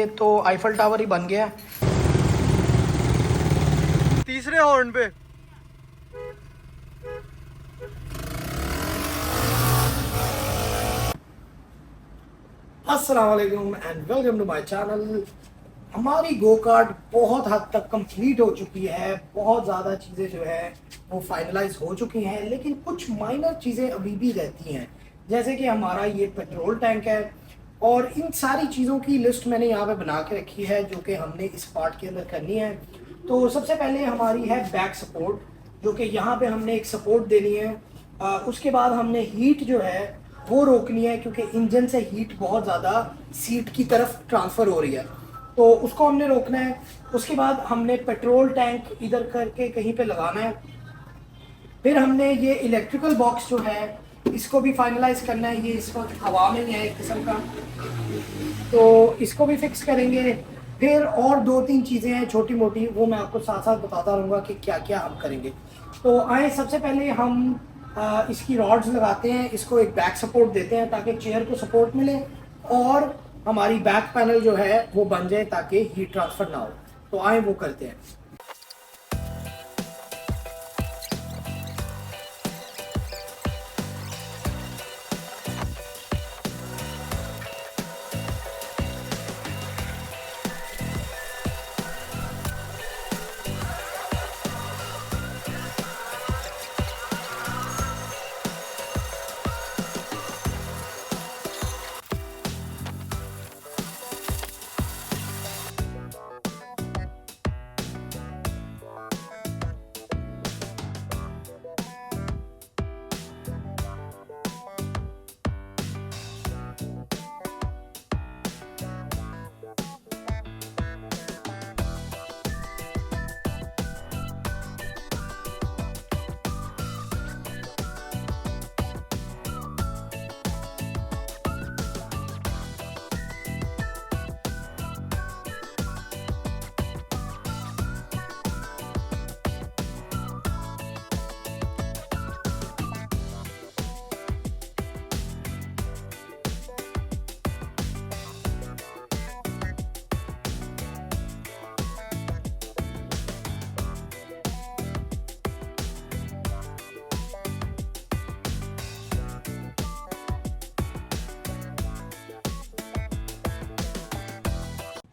ये तो Eiffel tower ही बन गया। तीसरे हॉर्न पे अस्सलाम वालेकुम and welcome to my channel. हमारी गो कार्ट बहुत हद तक कंप्लीट हो चुकी है। बहुत ज़्यादा चीज़ें जो है वो फाइनलाइज हो चुकी हैं, लेकिन कुछ माइनर चीज़ें अभी भी रहती हैं। जैसे कि हमारा ये पेट्रोल टैंक है, और इन सारी चीज़ों की लिस्ट मैंने यहाँ पे बना के रखी है जो कि हमने इस पार्ट के अंदर करनी है। तो सबसे पहले हमारी है बैक सपोर्ट, जो कि यहाँ पे हमने एक सपोर्ट देनी है। उसके बाद हमने हीट जो है वो रोकनी है, क्योंकि इंजन से हीट बहुत ज़्यादा सीट की तरफ ट्रांसफ़र हो रही है, तो उसको हमने रोकना है। उसके बाद हमने पेट्रोल टैंक इधर करके कहीं पे लगाना है। फिर हमने ये इलेक्ट्रिकल बॉक्स जो है इसको भी फाइनलाइज करना है। ये इस वक्त हवा में ही है एक किस्म का, तो इसको भी फिक्स करेंगे। फिर और दो तीन चीज़ें हैं छोटी मोटी, वो मैं आपको साथ साथ बताता रहूँगा कि क्या क्या हम करेंगे। तो आए सबसे पहले हम इसकी रॉड्स लगाते हैं, इसको एक बैक सपोर्ट देते हैं ताकि चेयर को सपोर्ट मिले और हमारी बैक पैनल जो है वो बन जाए ताकि हीट ट्रांसफ़र ना हो। तो आए वो करते हैं।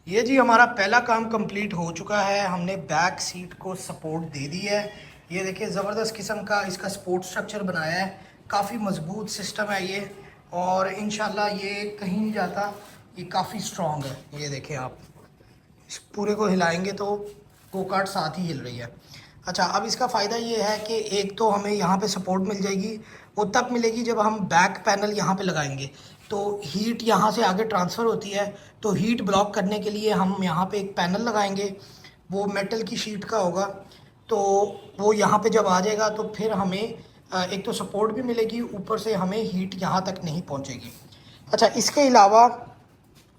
ये जी हमारा पहला काम कंप्लीट हो चुका है। हमने बैक सीट को सपोर्ट दे दी है। ये देखिए ज़बरदस्त किस्म का इसका सपोर्ट स्ट्रक्चर बनाया है, काफ़ी मजबूत सिस्टम है ये, और इंशाल्लाह ये कहीं नहीं जाता, ये काफ़ी स्ट्रॉन्ग है। ये देखें आप, इस पूरे को हिलाएंगे तो गो कार्ट साथ ही हिल रही है। अच्छा, अब इसका फ़ायदा ये है कि एक तो हमें यहाँ पे सपोर्ट मिल जाएगी, वो तब मिलेगी जब हम बैक पैनल यहाँ पे लगाएंगे, तो हीट यहाँ से आगे ट्रांसफ़र होती है। तो हीट ब्लॉक करने के लिए हम यहाँ पे एक पैनल लगाएंगे, वो मेटल की शीट का होगा। तो वो यहाँ पे जब आ जाएगा तो फिर हमें एक तो सपोर्ट भी मिलेगी, ऊपर से हमें हीट यहाँ तक नहीं पहुँचेगी। अच्छा, इसके अलावा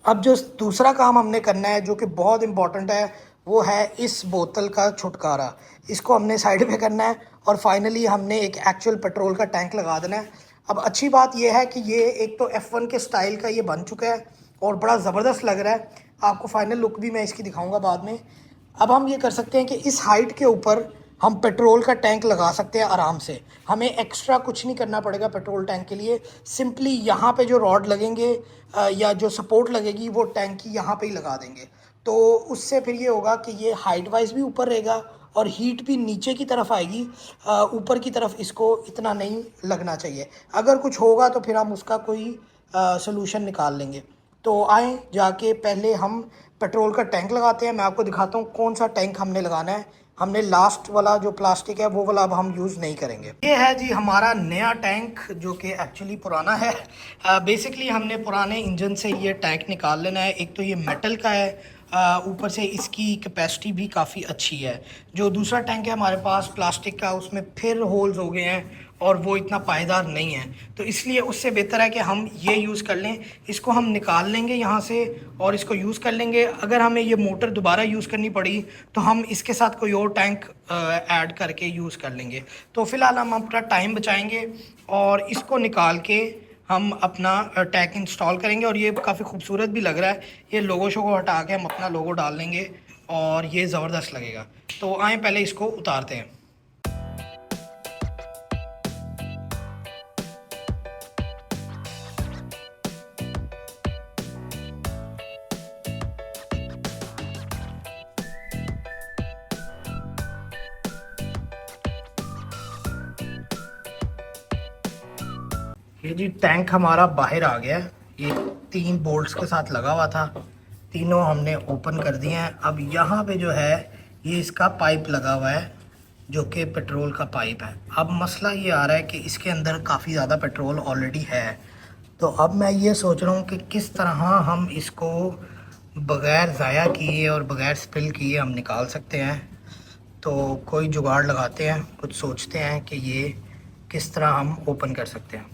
अब जो दूसरा काम हमने करना है जो कि बहुत इम्पॉर्टेंट है, वो है इस बोतल का छुटकारा। इसको हमने साइड पे करना है और फाइनली हमने एक एक्चुअल पेट्रोल का टैंक लगा देना है। अब अच्छी बात यह है कि ये एक तो F1 के स्टाइल का ये बन चुका है और बड़ा ज़बरदस्त लग रहा है। आपको फाइनल लुक भी मैं इसकी दिखाऊंगा बाद में। अब हम ये कर सकते हैं कि इस हाइट के ऊपर हम पेट्रोल का टैंक लगा सकते हैं आराम से। हमें एक्स्ट्रा कुछ नहीं करना पड़ेगा पेट्रोल टैंक के लिए। सिंपली यहाँ पे जो रॉड लगेंगे या जो सपोर्ट लगेगी वो टैंक की यहाँ पे ही लगा देंगे। तो उससे फिर ये होगा कि ये हाइट वाइज भी ऊपर रहेगा और हीट भी नीचे की तरफ आएगी। ऊपर की तरफ इसको इतना नहीं लगना चाहिए। अगर कुछ होगा तो फिर हम उसका कोई सलूशन निकाल लेंगे। तो आए जाके पहले हम पेट्रोल का टैंक लगाते हैं। मैं आपको दिखाता हूँ कौन सा टैंक हमने लगाना है। हमने लास्ट वाला जो प्लास्टिक है वो वाला अब हम यूज़ नहीं करेंगे। ये है जी हमारा नया टैंक जो कि एक्चुअली पुराना है। बेसिकली हमने पुराने इंजन से ये टैंक निकाल लेना है। एक तो ये मेटल का है, ऊपर से इसकी कैपेसिटी भी काफ़ी अच्छी है। जो दूसरा टैंक है हमारे पास प्लास्टिक का, उसमें फिर होल्स हो गए हैं और वो इतना पायदार नहीं है, तो इसलिए उससे बेहतर है कि हम ये यूज़ कर लें। इसको हम निकाल लेंगे यहाँ से और इसको यूज़ कर लेंगे। अगर हमें ये मोटर दोबारा यूज़ करनी पड़ी तो हम इसके साथ कोई और टैंक ऐड करके यूज़ कर लेंगे। तो फ़िलहाल हम अपना टाइम बचाएंगे और इसको निकाल के हम अपना टैग इंस्टॉल करेंगे और ये काफ़ी खूबसूरत भी लग रहा है। ये लोगो शो को हटा के हम अपना लोगो डाल लेंगे और ये ज़बरदस्त लगेगा। तो आए पहले इसको उतारते हैं। ये जी टैंक हमारा बाहर आ गया है। ये 3 बोल्ट्स के साथ लगा हुआ था, तीनों हमने ओपन कर दिए हैं। अब यहाँ पे जो है ये इसका पाइप लगा हुआ है जो कि पेट्रोल का पाइप है। अब मसला ये आ रहा है कि इसके अंदर काफ़ी ज़्यादा पेट्रोल ऑलरेडी है। तो अब मैं ये सोच रहा हूँ कि किस तरह हम इसको बग़ैर ज़ाया किए और बग़ैर स्पिल किए हम निकाल सकते हैं। तो कोई जुगाड़ लगाते हैं, कुछ सोचते हैं कि ये किस तरह हम ओपन कर सकते हैं।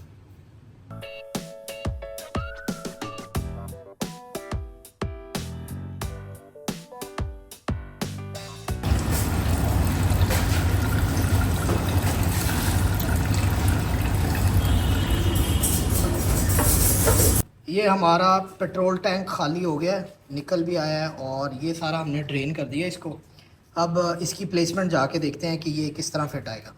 ये हमारा पेट्रोल टैंक खाली हो गया है, निकल भी आया है और ये सारा हमने ड्रेन कर दिया इसको। अब इसकी प्लेसमेंट जाके देखते हैं कि ये किस तरह फिट आएगा।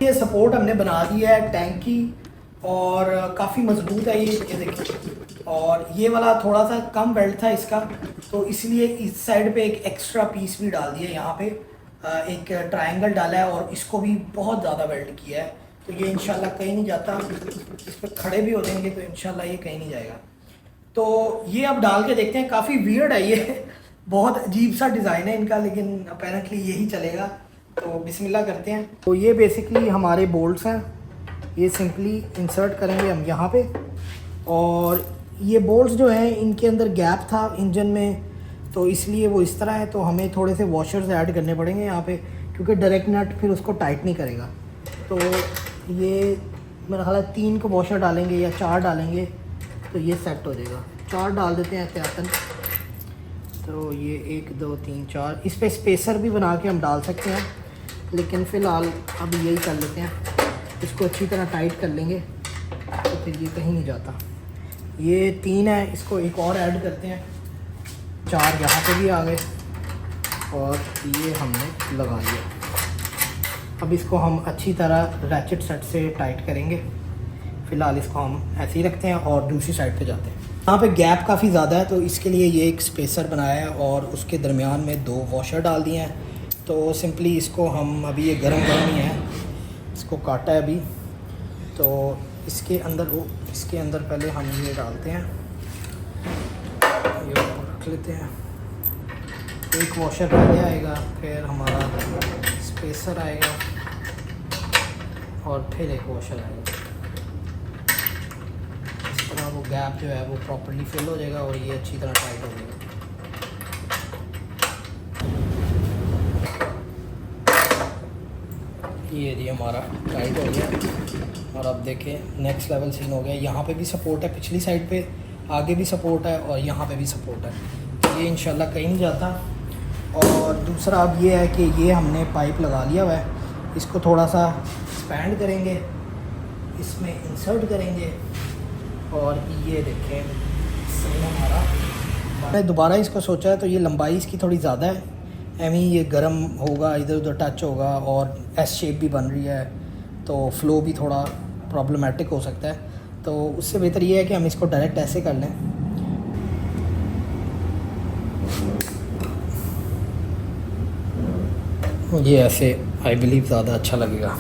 ये सपोर्ट हमने बना दिया है टैंक की और काफ़ी मजबूत है ये देखिए। और ये वाला थोड़ा सा कम वेल्ड था इसका, तो इसलिए इस साइड पे एक एक्स्ट्रा पीस भी डाल दिया। यहाँ पे एक ट्रायंगल डाला है और इसको भी बहुत ज़्यादा वेल्ड किया है। तो ये इंशाल्लाह कहीं नहीं जाता, इस पर खड़े भी हो जाएंगे तो इंशाल्लाह ये कहीं नहीं जाएगा। तो ये अब डाल के देखते हैं। काफ़ी वियर्ड है ये बहुत अजीब सा डिज़ाइन है इनका, लेकिन अपेरेंटली यही चलेगा। तो बिस्मिल्लाह करते हैं। तो ये बेसिकली हमारे बोल्ट्स हैं, ये सिंपली इंसर्ट करेंगे हम यहाँ पे। और ये बोल्ट्स जो हैं इनके अंदर गैप था इंजन में, तो इसलिए वो इस तरह है। तो हमें थोड़े से वॉशर्स ऐड करने पड़ेंगे यहाँ पे, क्योंकि डायरेक्ट नट फिर उसको टाइट नहीं करेगा। तो ये मेरा ख्याल है 3 को वॉशर डालेंगे या 4 डालेंगे तो ये सेट हो जाएगा। 4 डाल देते हैं एहतियातन। तो ये 1 2 3 4, इस पर स्पेसर भी बना के हम डाल सकते हैं, लेकिन फ़िलहाल अब यही कर लेते हैं। इसको अच्छी तरह टाइट कर लेंगे तो फिर ये कहीं नहीं जाता। ये 3 है, इसको एक और ऐड करते हैं। 4 यहाँ पे भी आ गए और ये हमने लगा लिया। अब इसको हम अच्छी तरह रैचेट सेट से टाइट करेंगे। फ़िलहाल इसको हम ऐसे ही रखते हैं और दूसरी साइड पे जाते हैं। यहाँ पे गैप काफ़ी ज़्यादा है, तो इसके लिए ये एक स्पेसर बनाया है और उसके दरमियान में 2 वॉशर डाल दिए हैं। तो सिंपली इसको हम, अभी ये गरम ही है, इसको काटा है अभी। तो इसके अंदर पहले हम ये डालते हैं, ये ऊपर रख लेते हैं। एक वॉशर पहले आएगा, फिर हमारा स्पेसर आएगा और फिर एक वॉशर आएगा। इस तरह वो गैप जो है वो प्रॉपर्ली फिल हो जाएगा और ये अच्छी तरह टाइट हो जाएगा। ये जी हमारा टाइट हो गया और अब देखें नेक्स्ट लेवल सीन हो गया। यहाँ पे भी सपोर्ट है, पिछली साइड पे आगे भी सपोर्ट है और यहाँ पे भी सपोर्ट है। तो ये इंशाल्लाह कहीं नहीं जाता। और दूसरा अब ये है कि ये हमने पाइप लगा लिया हुआ है, इसको थोड़ा सा एक्सपैंड करेंगे, इसमें इंसर्ट करेंगे और ये देखें सही हमारा। मैंने दोबारा इसको सोचा है तो ये लंबाई इसकी थोड़ी ज़्यादा है, एमी ये गर्म होगा, इधर उधर टच होगा और एस शेप भी बन रही है तो फ़्लो भी थोड़ा प्रॉब्लमेटिक हो सकता है। तो उससे बेहतर ये है कि हम इसको डायरेक्ट ऐसे कर लें। ये ऐसे आई बिलीव ज़्यादा अच्छा लगेगा।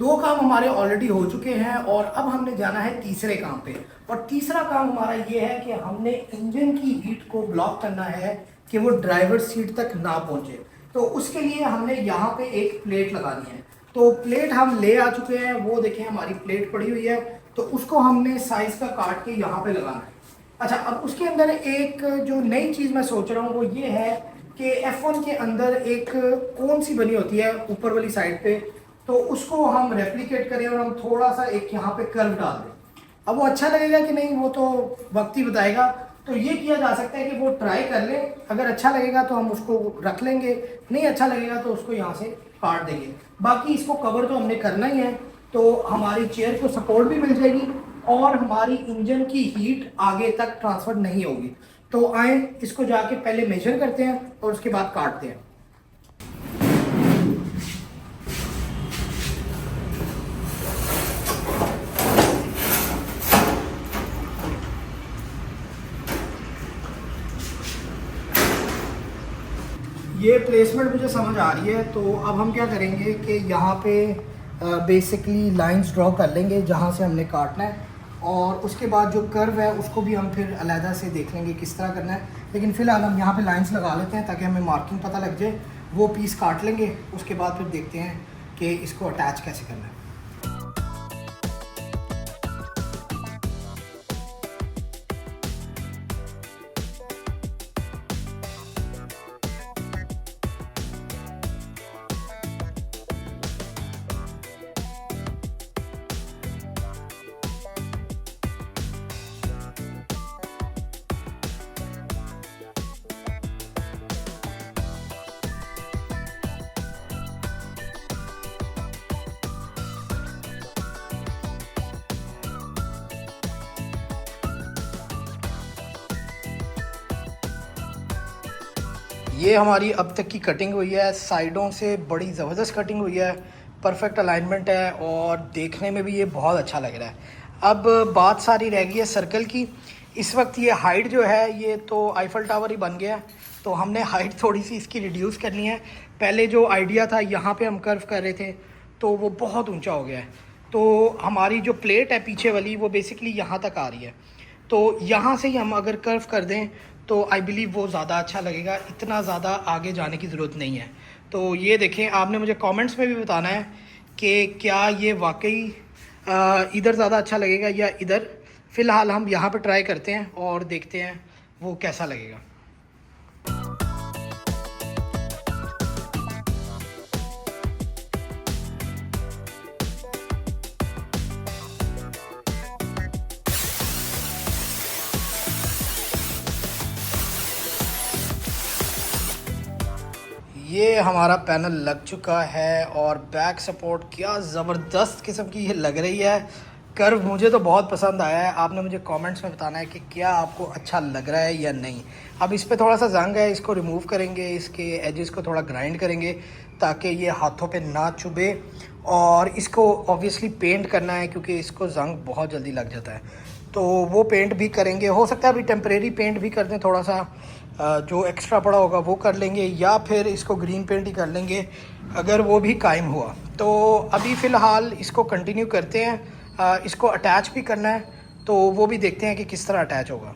दो काम हमारे ऑलरेडी हो चुके हैं और अब हमने जाना है तीसरे काम पे। और तीसरा काम हमारा ये है कि हमने इंजन की हीट को ब्लॉक करना है कि वो ड्राइवर सीट तक ना पहुंचे। तो उसके लिए हमने यहाँ पे एक प्लेट लगानी है। तो प्लेट हम ले आ चुके हैं, वो देखें हमारी प्लेट पड़ी हुई है। तो उसको हमने साइज का काट के यहाँ पे लगाना है। अच्छा, अब उसके अंदर एक जो नई चीज़ मैं सोच रहा हूँ वो ये है कि F1 के अंदर एक कौन सी बनी होती है ऊपर वाली साइड पे, तो उसको हम रेप्लिकेट करें और हम थोड़ा सा एक यहाँ पे कर्व डाल दें। अब वो अच्छा लगेगा कि नहीं वो तो वक्त ही बताएगा। तो ये किया जा सकता है कि वो ट्राई कर लें, अगर अच्छा लगेगा तो हम उसको रख लेंगे, नहीं अच्छा लगेगा तो उसको यहाँ से काट देंगे। बाकी इसको कवर तो हमने करना ही है, तो हमारी चेयर को सपोर्ट भी मिल जाएगी और हमारी इंजन की हीट आगे तक ट्रांसफ़र नहीं होगी। तो आए इसको जाके पहले मेजर करते हैं और उसके बाद काटते हैं। ये प्लेसमेंट मुझे समझ आ रही है। तो अब हम क्या करेंगे कि यहाँ पे बेसिकली लाइंस ड्रॉ कर लेंगे जहाँ से हमने काटना है और उसके बाद जो कर्व है उसको भी हम फिर अलहदा से देख लेंगे किस तरह करना है। लेकिन फ़िलहाल हम यहाँ पे लाइंस लगा लेते हैं ताकि हमें मार्किंग पता लग जाए। वो पीस काट लेंगे, उसके बाद फिर देखते हैं कि इसको अटैच कैसे करना है। ये हमारी अब तक की कटिंग हुई है, साइडों से बड़ी ज़बरदस्त कटिंग हुई है, परफेक्ट अलाइनमेंट है और देखने में भी ये बहुत अच्छा लग रहा है। अब बात सारी रह गई है सर्कल की। इस वक्त ये हाइट जो है ये तो आईफल टावर ही बन गया है, तो हमने हाइट थोड़ी सी इसकी रिड्यूस करनी है। पहले जो आइडिया था यहाँ पे हम कर्व कर रहे थे तो वो बहुत ऊंचा हो गया है। तो हमारी जो प्लेट है पीछे वाली वो बेसिकली यहाँ तक आ रही है। तो यहाँ से ही हम अगर कर्व कर दें तो आई बिलीव वो ज़्यादा अच्छा लगेगा, इतना ज़्यादा आगे जाने की ज़रूरत नहीं है। तो ये देखें, आपने मुझे कमेंट्स में भी बताना है कि क्या ये वाकई इधर ज़्यादा अच्छा लगेगा या इधर। फ़िलहाल हम यहाँ पर ट्राई करते हैं और देखते हैं वो कैसा लगेगा। ये हमारा पैनल लग चुका है और बैक सपोर्ट क्या ज़बरदस्त किस्म की ये लग रही है। कर्व मुझे तो बहुत पसंद आया है। आपने मुझे कमेंट्स में बताना है कि क्या आपको अच्छा लग रहा है या नहीं। अब इस पे थोड़ा सा जंग है, इसको रिमूव करेंगे, इसके एजेस को थोड़ा ग्राइंड करेंगे ताकि ये हाथों पे ना चुभे। और इसको ऑब्वियसली पेंट करना है क्योंकि इसको जंग बहुत जल्दी लग जाता है, तो वो पेंट भी करेंगे। हो सकता है अभी टेम्परेरी पेंट भी कर दें, थोड़ा सा जो एक्स्ट्रा पड़ा होगा वो कर लेंगे, या फिर इसको ग्रीन पेंट ही कर लेंगे अगर वो भी कायम हुआ। तो अभी फ़िलहाल इसको कंटिन्यू करते हैं। इसको अटैच भी करना है, तो वो भी देखते हैं कि किस तरह अटैच होगा।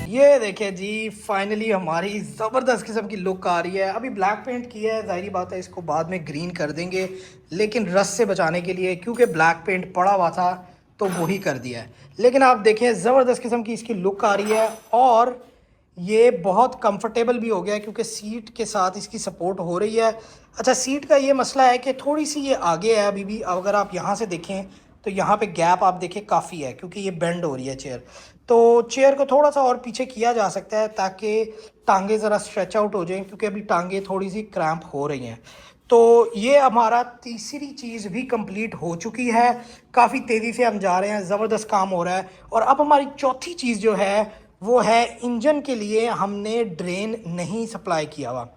ये देखिए जी, फाइनली हमारी ज़बरदस्त किस्म की लुक आ रही है। अभी ब्लैक पेंट किया है, ज़ाहिर बात है इसको बाद में ग्रीन कर देंगे, लेकिन रस से बचाने के लिए, क्योंकि ब्लैक पेंट पड़ा हुआ था तो वही कर दिया है। लेकिन आप देखें ज़बरदस्त किस्म की इसकी लुक आ रही है, और ये बहुत कंफर्टेबल भी हो गया है क्योंकि सीट के साथ इसकी सपोर्ट हो रही है। अच्छा, सीट का ये मसला है कि थोड़ी सी ये आगे है अभी भी। अगर आप यहाँ से देखें तो यहाँ पे गैप आप देखें काफ़ी है, क्योंकि ये बेंड हो रही है चेयर। तो चेयर को थोड़ा सा और पीछे किया जा सकता है ताकि टांगे ज़रा स्ट्रेच आउट हो जाएं, क्योंकि अभी टांगे थोड़ी सी क्रैम्प हो रही हैं। तो ये हमारा तीसरी चीज़ भी कंप्लीट हो चुकी है। काफ़ी तेज़ी से हम जा रहे हैं, ज़बरदस्त काम हो रहा है। और अब हमारी चौथी चीज़ जो है वो है, इंजन के लिए हमने ड्रेन नहीं सप्लाई किया हुआ।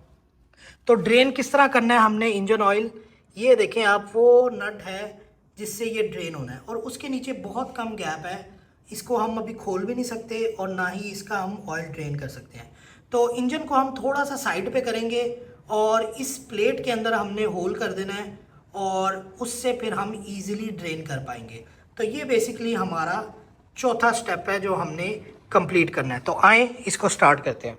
तो ड्रेन किस तरह करना है हमने इंजन ऑयल, ये देखें आप, वो नट है जिससे ये ड्रेन होना है, और उसके नीचे बहुत कम गैप है। इसको हम अभी खोल भी नहीं सकते और ना ही इसका हम ऑयल ड्रेन कर सकते हैं। तो इंजन को हम थोड़ा सा साइड पे करेंगे और इस प्लेट के अंदर हमने होल कर देना है, और उससे फिर हम इजीली ड्रेन कर पाएंगे। तो ये बेसिकली हमारा चौथा स्टेप है जो हमने कंप्लीट करना है। तो आए इसको स्टार्ट करते हैं।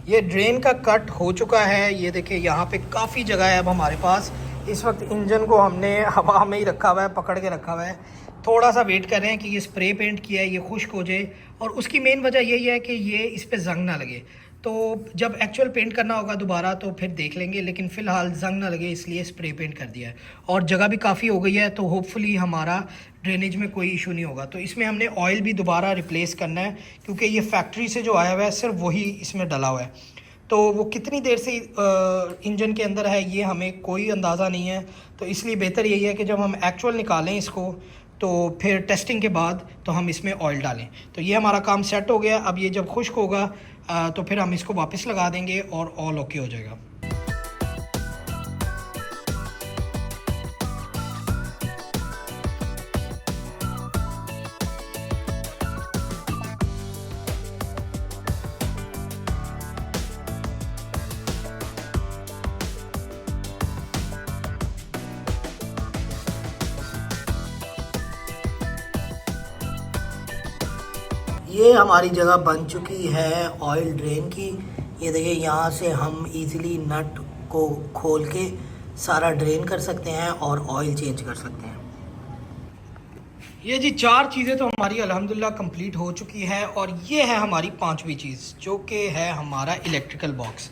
ये ड्रेन का कट हो चुका है, ये देखिए यहाँ पे काफ़ी जगह है अब हमारे पास। इस वक्त इंजन को हमने हवा में ही रखा हुआ है, पकड़ के रखा हुआ है। थोड़ा सा वेट कर रहे हैं कि ये स्प्रे पेंट किया है ये खुश्क हो जाए, और उसकी मेन वजह यही है कि ये इस पे जंग ना लगे। तो जब एक्चुअल पेंट करना होगा दोबारा तो फिर देख लेंगे, लेकिन फ़िलहाल जंग ना लगे इसलिए स्प्रे पेंट कर दिया है। और जगह भी काफ़ी हो गई है, तो होपफुली हमारा ड्रेनेज में कोई इशू नहीं होगा। तो इसमें हमने ऑयल भी दोबारा रिप्लेस करना है, क्योंकि ये फैक्ट्री से जो आया हुआ है सिर्फ वही इसमें डला हुआ है। तो वो कितनी देर से इंजन के अंदर है ये हमें कोई अंदाज़ा नहीं है। तो इसलिए बेहतर यही है कि जब हम एक्चुअल निकालें इसको, तो फिर टेस्टिंग के बाद तो हम इसमें ऑयल डालें। तो ये हमारा काम सेट हो गया। अब ये जब खुश्क होगा तो फिर हम इसको वापस लगा देंगे और ऑल ओके हो जाएगा। ये हमारी जगह बन चुकी है ऑयल ड्रेन की। ये देखिए, यहाँ से हम इजीली नट को खोल के सारा ड्रेन कर सकते हैं और ऑयल चेंज कर सकते हैं। ये जी 4 चीज़ें तो हमारी अल्हम्दुलिल्लाह कंप्लीट हो चुकी है, और ये है हमारी 5वीं चीज़ जो कि है हमारा इलेक्ट्रिकल बॉक्स।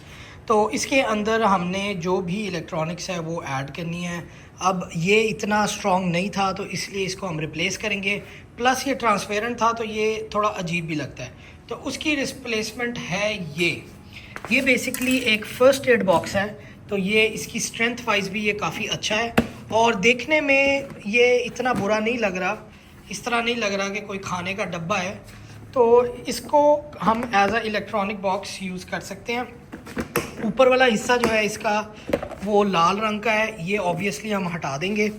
तो इसके अंदर हमने जो भी इलेक्ट्रॉनिक्स है वो ऐड करनी है। अब ये इतना स्ट्रॉन्ग नहीं था तो इसलिए इसको हम रिप्लेस करेंगे, प्लस ये ट्रांसपेरेंट था तो ये थोड़ा अजीब भी लगता है। तो उसकी रिप्लेसमेंट है ये बेसिकली एक फ़र्स्ट एड बॉक्स है। तो ये इसकी स्ट्रेंथ वाइज भी ये काफ़ी अच्छा है, और देखने में ये इतना बुरा नहीं लग रहा, इस तरह नहीं लग रहा कि कोई खाने का डब्बा है। तो इसको हम as a electronic box use कर सकते हैं। ऊपर वाला हिस्सा जो है इसका वो लाल रंग का है, ये ऑब्वियसली हम हटा देंगे।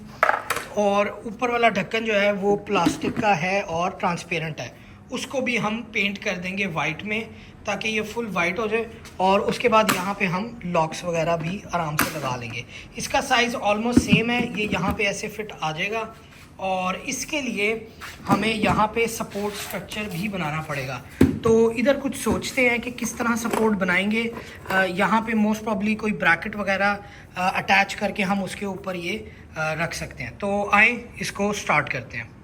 और ऊपर वाला ढक्कन जो है वो प्लास्टिक का है और ट्रांसपेरेंट है, उसको भी हम पेंट कर देंगे वाइट में ताकि ये फुल वाइट हो जाए। और उसके बाद यहाँ पे हम लॉक्स वगैरह भी आराम से लगा लेंगे। इसका साइज़ ऑलमोस्ट सेम है, ये यहाँ पे ऐसे फिट आ जाएगा। और इसके लिए हमें यहाँ पे सपोर्ट स्ट्रक्चर भी बनाना पड़ेगा। तो इधर कुछ सोचते हैं कि किस तरह सपोर्ट बनाएंगे। यहाँ पे मोस्ट प्रॉब्ली कोई ब्रैकेट वगैरह अटैच करके हम उसके ऊपर ये रख सकते हैं। तो आए इसको स्टार्ट करते हैं।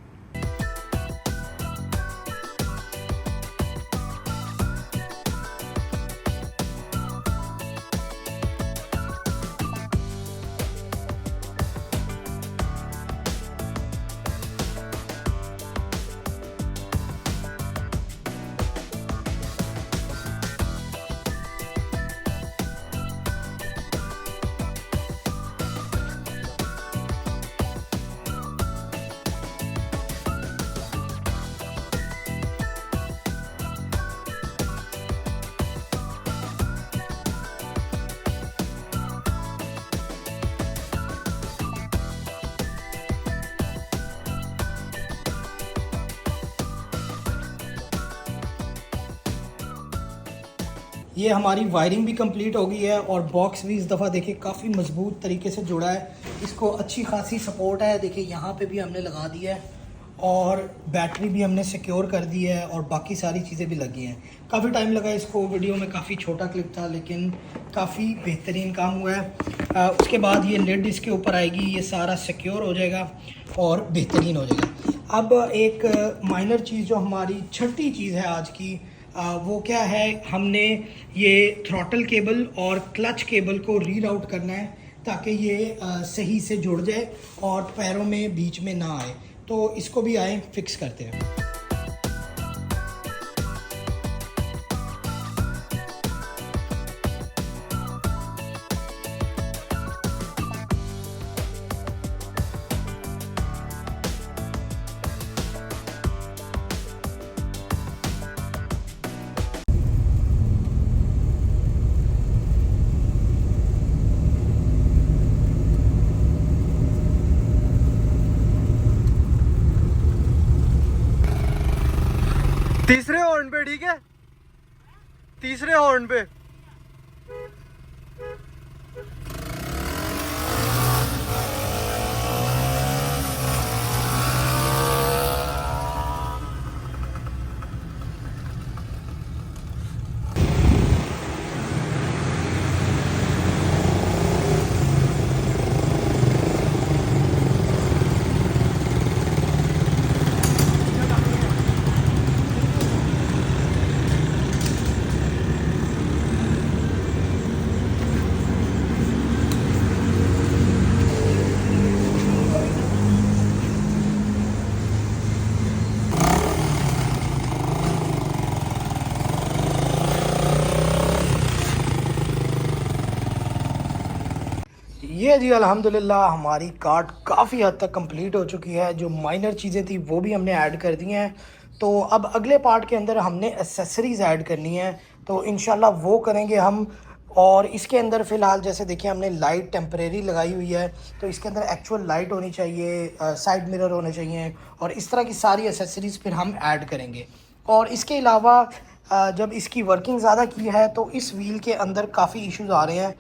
ये हमारी वायरिंग भी कंप्लीट हो गई है और बॉक्स भी इस दफ़ा देखिए काफ़ी मजबूत तरीके से जुड़ा है। इसको अच्छी खासी सपोर्ट है। देखिए यहाँ पे भी हमने लगा दिया है और बैटरी भी हमने सिक्योर कर दी है और बाकी सारी चीज़ें भी लगी हैं। काफ़ी टाइम लगा इसको, वीडियो में काफ़ी छोटा क्लिप था लेकिन काफ़ी बेहतरीन काम हुआ है। उसके बाद ये लिड इसके ऊपर आएगी, ये सारा सिक्योर हो जाएगा और बेहतरीन हो जाएगा। अब एक माइनर चीज़ जो हमारी छठी चीज़ है आज की, वो क्या है, हमने ये थ्रॉटल केबल और क्लच केबल को रीराउट करना है ताकि ये सही से जुड़ जाए और पैरों में बीच में ना आए। तो इसको भी आए फिक्स करते हैं। तीसरे हॉर्न पे, ठीक है, तीसरे हॉर्न पे। ये जी अल्हम्दुलिल्लाह हमारी कार्ट काफ़ी हद तक कंप्लीट हो चुकी है। जो माइनर चीज़ें थी वो भी हमने ऐड कर दी हैं। तो अब अगले पार्ट के अंदर हमने एसेसरीज़ ऐड करनी है, तो इंशाल्लाह वो करेंगे हम। और इसके अंदर फ़िलहाल जैसे देखिए हमने लाइट टेम्परेरी लगाई हुई है, तो इसके अंदर एक्चुअल लाइट होनी चाहिए, साइड मिरर होने चाहिए और इस तरह की सारी एसेसरीज़ फिर हम ऐड करेंगे। और इसके अलावा जब इसकी वर्किंग ज़्यादा की है तो इस व्हील के अंदर काफ़ी इश्यूज़ आ रहे हैं।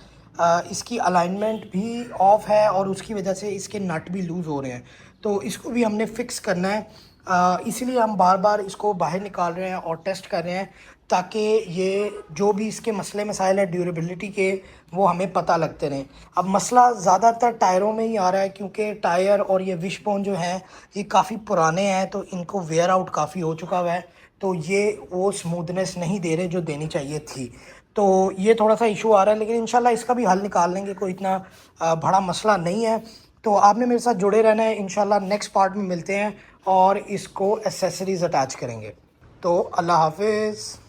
इसकी अलाइनमेंट भी ऑफ है और उसकी वजह से इसके नट भी लूज़ हो रहे हैं, तो इसको भी हमने फ़िक्स करना है। इसीलिए हम बार बार इसको बाहर निकाल रहे हैं और टेस्ट कर रहे हैं ताकि ये जो भी इसके मसले मसाइल है ड्यूरेबिलिटी के, वो हमें पता लगते रहें। अब मसला ज़्यादातर टायरों में ही आ रहा है क्योंकि टायर और ये विशबोन जो हैं ये काफ़ी पुराने हैं, तो इनको वेयर आउट काफ़ी हो चुका हुआ है, तो ये वो स्मूथनेस नहीं दे रहे जो देनी चाहिए थी। तो ये थोड़ा सा इशू आ रहा है, लेकिन इंशाल्लाह इसका भी हल निकाल लेंगे, कोई इतना बड़ा मसला नहीं है। तो आपने मेरे साथ जुड़े रहना है। इंशाल्लाह नेक्स्ट पार्ट में मिलते हैं और इसको एसेसरीज़ अटैच करेंगे। तो अल्लाह हाफिज़।